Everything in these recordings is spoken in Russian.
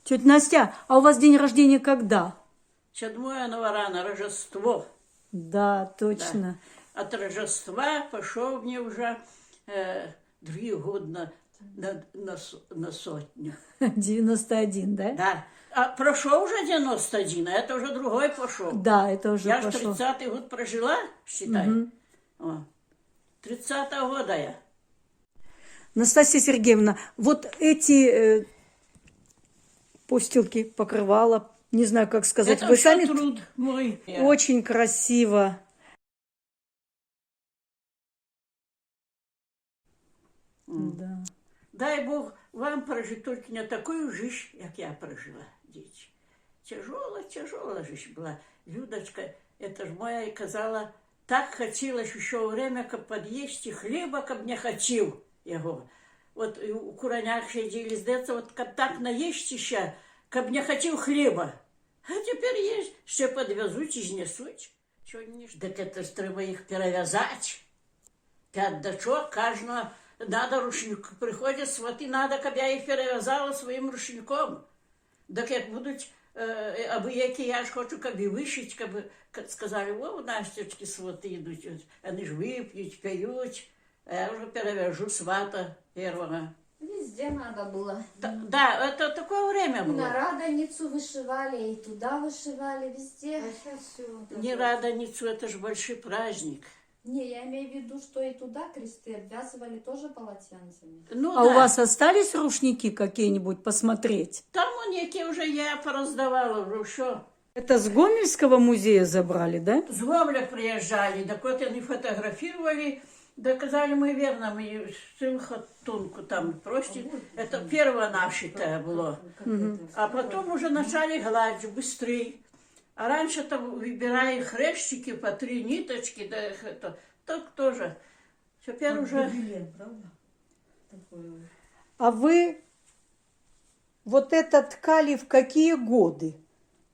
Тетя Настя, а у вас день рождения когда? 7 января на Рождество. Да, Да. точно. От Рождества пошел мне уже 2 года на сотню. 91, да? Да. А прошел уже 91, а это уже другой пошел. Да, это уже Я ж пошло. 30-й год прожила, считай. Мгм. О, 30-го года я. Настасья Сергеевна, вот эти постилки, покрывала, не знаю, как сказать, Это вы все сами труд мой. очень красиво. Да. Дай Бог вам прожить только не такую жизнь, как я прожила, дети. Тяжелая жизнь была. Людочка, это ж моя, казала, так хотелось еще время, как подъесть хлеба, как не хотел его. Вот у куранях сидели, здається, вот как так наесть еще, как не хотел хлеба. А теперь есть, все подвезуть и знесуть. Чего не ж, так это ж треба их перевязать. 5 дочок, каждого надо рушник. Приходят сваты, надо, чтобы я их перевязала своим рушником. Так як будуть, аби які я ж хочу, щоб і вишить, щоб сказали, о, Настячки свати йдуть, вони ж вип'ють, п'ють, а я вже перевяжу свата первого. Везде надо было. Да, это такое время И на было. Радоницу вышивали, и туда вышивали, везде. А сейчас все. Не Радоницу, это же большой праздник. Не, я имею в виду, что и туда кресты обвязывали тоже полотенцами. Ну, А да. у вас остались рушники какие-нибудь посмотреть? Там які вже я пороздавала, вже що. Это с Гомельского музея забрали, да? С Гомля приезжали, так вот они фотографировали, доказали мы верно, мы хатунку там просто. Это первое наше-то было. А потом уже начали гладить быстрее. А раньше там выбирали хрестики по 3 ниточки, да это, так тоже. Теперь уже... А вы вот это ткали в какие годы?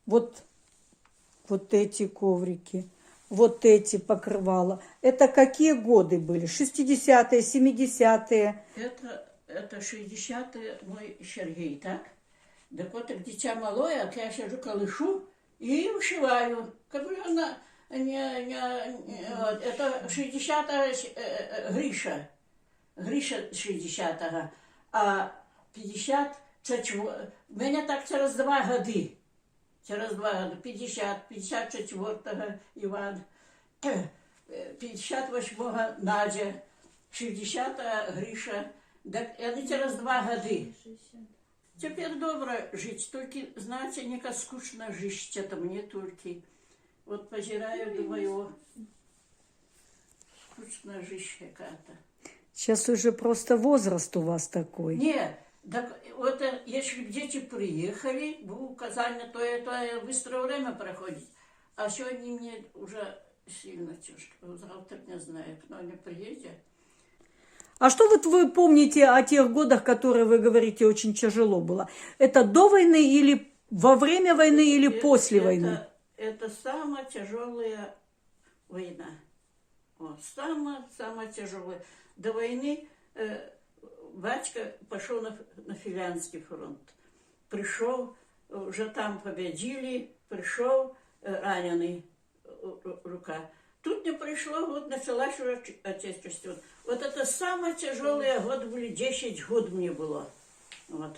Вот эти коврики, вот эти покрывала. Это какие годы были? 60-е, 70-е? Это 60-е мой Сергей, так? Так вот, как дитя малое, а я сижу, колышу и вышиваю. Как бы она, это 60-е Гриша. Гриша 60-го, а 50 це у мене так через 2 годи. Через 2 года 50, 54-го Іван, 58-го Надя, 60-го Гриша. Так это через 2 года. Теперь добро жить, только, знаете, не скучно жить, это мне только. Вот позираю, думаю, о, скучно жить какая-то. Сейчас уже просто возраст у вас такой. Нет, так вот если дети приехали, было указание, то быстрое время проходит. А сегодня мне уже сильно тяжко. Завтра не знаю, кто не приедет. А что вот вы помните о тех годах, которые вы говорите, очень тяжело было? Это до войны или во время войны или после войны? Это самая тяжелая война. Вот, самая тяжелая. До войны батька пошел на Финляндский фронт. Пришел, уже там победили, пришел раненый рука. Тут не пришло, вот началась уже отечество. Вот это самое тяжелое год были, 10 год мне было. Вот.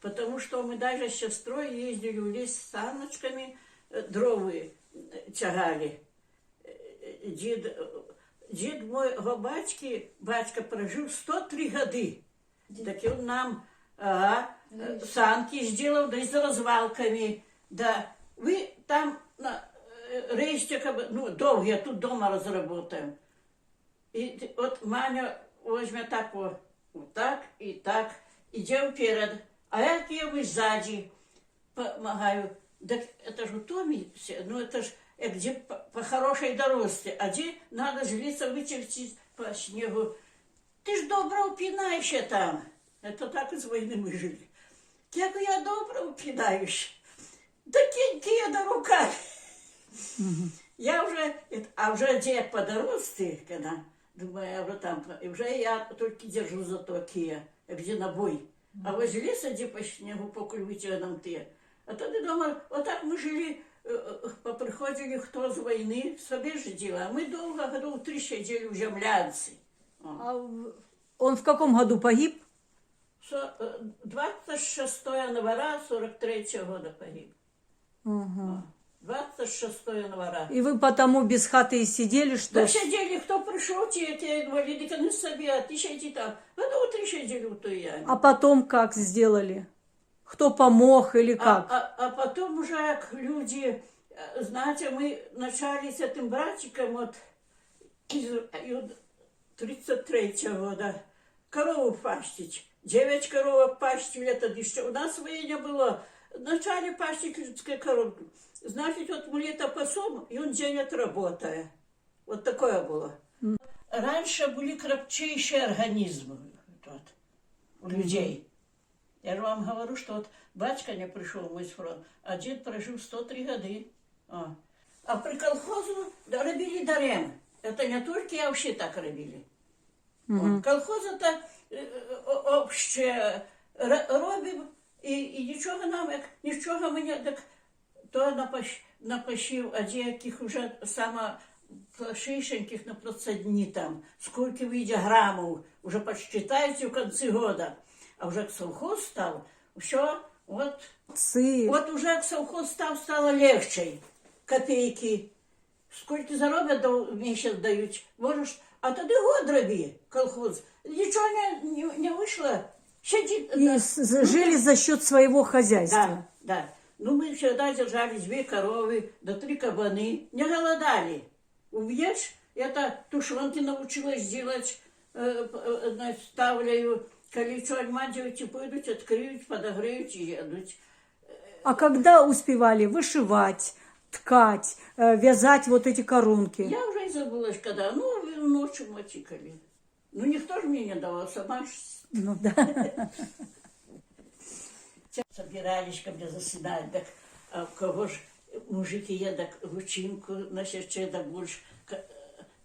Потому что мы даже с сестрой ездили в лес с саночками, дровы тягали. Дед моего батька прожил 103 годы. Так и он нам санки сделал, да и с развалками. Да, вы там рейсте, ну, долго, я тут дома разработаем. И вот Маня возьмет так вот так, идем вперед. А я вы сзади помогаю. Так это же утомится, ну это же где по хорошей дорожке, а где надо жильца вытерти по снегу. Ты ж добро упинаешься там. Это так из войны мы жили. Как я добро упинаюсь. Да киньте на руках. Я уже, а уже дед подросты, когда, думаю, я уже там, и уже я только держу за такие, где на бой. А возле леса, где по снегу, покуль вытягнем ты. А тогда дома, вот так мы жили, поприходили, кто с войны, собі ж діла. А ми довго, годов 3 сидели у землянці. А он в каком году погиб? 26 января 43-го года погиб. Ага. 26 января. И вы потому без хаты и сидели, что... Да сидели, кто пришел, те инвалиды, они собі, а ти сиди там. Годов 3 сидели у той яме. А потом как сделали? Кто помог или как? А потом уже как люди, знаете, мы начали с этим братчиком вот из 33-го года корову пастить. 9 коровок пастили, это еще у нас своей не было. Начали пастить людские коровки. Значит, вот мы лето пасом, и он день отработает. Вот такое было. Раньше были крепчайшие организмы вот, у людей. Я же вам говорю, что вот батька не пришел мой с фронта, а дед прожил 103 года. А при колхозу робили дарем. Это не только я, вообще так робили. Колхоз это общее робим, і нічого ми не так, то напашив, а деяких уже саме плашишеньких на процедні там, сколько вийде грамів, уже подсчитаете в конце года. А уже к совхоз стал, все, вот уже к совхоз стало легче. Копейки. Сколько заробят, в месяц дают. Можешь, а тогда год роби, колхоз. Ничего не вышло. Сидит. И жили за счет своего хозяйства. Да. Ну, мы всегда держали 2 коровы, да 3 кабаны. Не голодали. Убьешь, это тушенки научилась делать, ставляю. Коли что, отмадивать, пойдут, откроют, подогреют и едут. А когда успевали вышивать, ткать, вязать вот эти коронки? Я уже и забыла, когда. Ну, ночью мотикали. Ну, никто же мне не давал, сама. Ну, да. Собирались ко мне заседать, так а у кого же мужики едут в учинку, на сердце, да больше.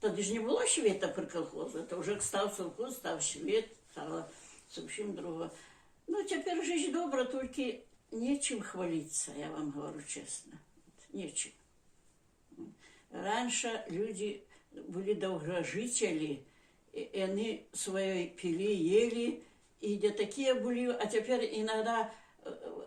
Тогда же не было света при колхозе, это уже стал совхоз, стал свет, стало совсем другое. Ну, теперь жизнь добра, только нечем хвалиться, я вам говорю честно. Нечем. Раньше люди были долгожители, и они свои пили, ели, и где такие были, а теперь иногда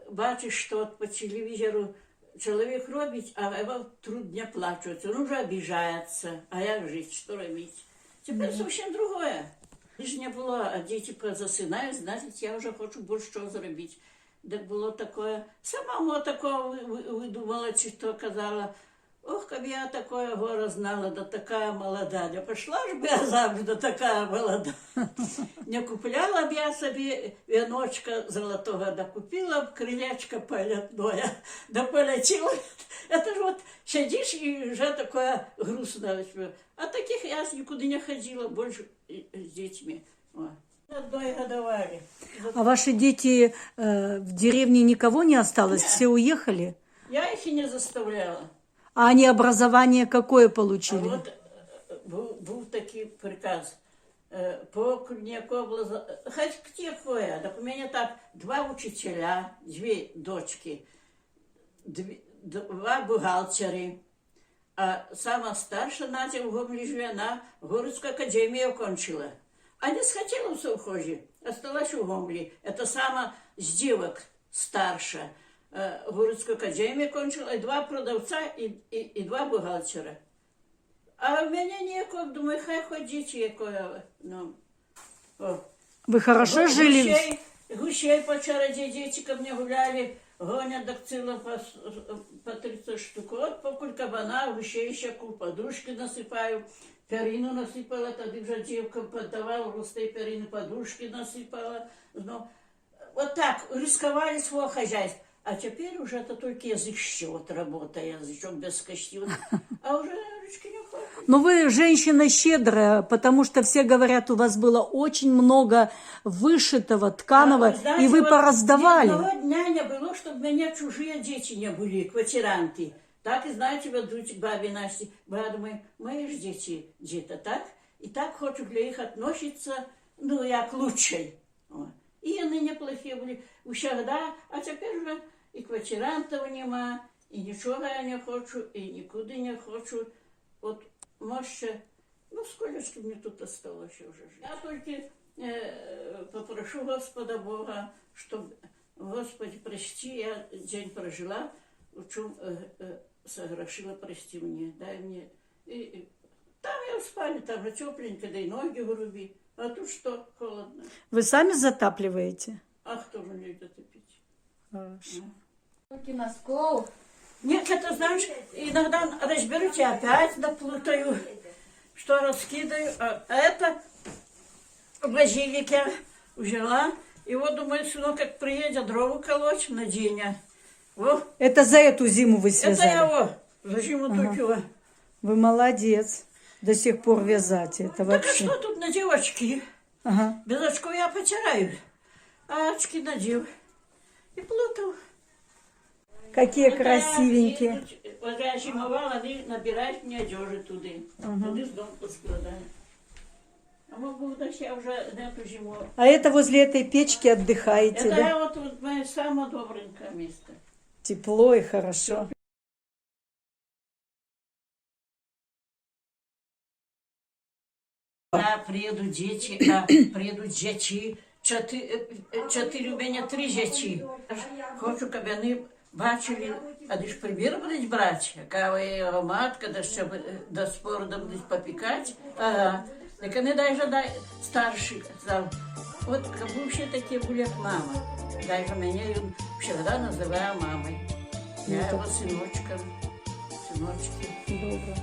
бачишь, что вот по телевизору человек робит, а его труд не плачется, он уже обижается, а як жить, что робить? Теперь совсем другое. Лишь не было, а дети засинают, значит, я уже хочу больше чего заробить. Так было такое, самому такое выдумала, что казала, ох, как я такое горе знала, да такая молода, да пошла ж бы я замуж, да такая молода. Не купляла б я себе веночка золотого, да купила б крылечко полетное, да полетела. Это же вот сидишь и уже такое грустное. А таких я никуда не ходила, больше с детьми. Одной годовали. А ваши дети в деревне никого не осталось? Нет. Все уехали? Я их и не заставляла. А они образование какое А получили? вот был такой приказ. По Курняку было... Хоть какое, так у меня так 2 учителя, 2 дочки, 2 бухгалтеры. А самая старшая Надя в Гомеле живет, она Городскую академию окончила. А не схотела в совхозе, осталась в Гомеле. Это самая с девок старшая. Городскую академию кончила, и 2 продавца, и 2 бухгалтера. А у меня некого, думаю, хай ходить, якое, ну. Вы хорошо жили? Гусей по чароде дети ко мне гуляли, гонят до цила по 30 штук. Вот покуль кабана, гусей щеку, подушки насыпаю, перину насыпала, тогда уже девкам подавала, густые перины, подушки насыпала. Ну, вот так, рисковали свое хозяйство. А теперь уже это только язык счет работает, язычок без кости. А уже ручки не хватит. Но вы женщина щедрая, потому что все говорят, у вас было очень много вышитого, тканого, знаете, и вы вот пораздавали. Ни одного дня не было, чтобы у меня чужие дети не были, квартиранты. Так и знаете, ведут к бабе Насте. Баба думает, мои же дети где-то так. И так хочу для них относиться, ну, як лучше. І вони неплохі були усегда, а тепер вже і квартирантів нема, і нічого я не хочу, і нікуди не хочу. От, може, ну, сколечки мені тут осталося вже жити. Я тільки попрошу Господа Бога, щоб, Господи, прости, я день прожила, в чем согрешила, прости мне, дай мне. Там я в спальне, там же тепленько, да и ноги груби. А тут что, холодно. Вы сами затапливаете? А кто же мне это топить? Хорошо. Руки носков. Нет, это, знаешь, иногда разберусь, я опять доплутаю, что раскидаю. А это базилик я взяла. И вот думаю, сынок, как приедет, дрова колоть на день. Во. Это за эту зиму вы Это связали? я его зачем тупила. Вы молодец. До сих пор вязать. Это Так а вообще. что тут надел очки? Ага. Без очков я потираю. А очки надел. И плутал. Какие Это красивенькие. я, вот я зимовала, они набирают мне одежды туда. Туды с дом поскладаю. А могу дать я уже на эту зиму. А это возле этой печки отдыхаете, Это да? я вот мое самое добренькое место. Тепло и хорошо. Да, приедут дети, приедут дячі, чотири у мене 3 дячі. Хочу, щоб вони бачили, а ти ж примір будуть брати, яка його матка, да щоб до спору да будуть попікати. Ага. Так вони навіть старші казав, от як всі такі були, як мама. Даже мене він завжди називає мамою. Я його синочком, синочки. Добро.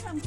Там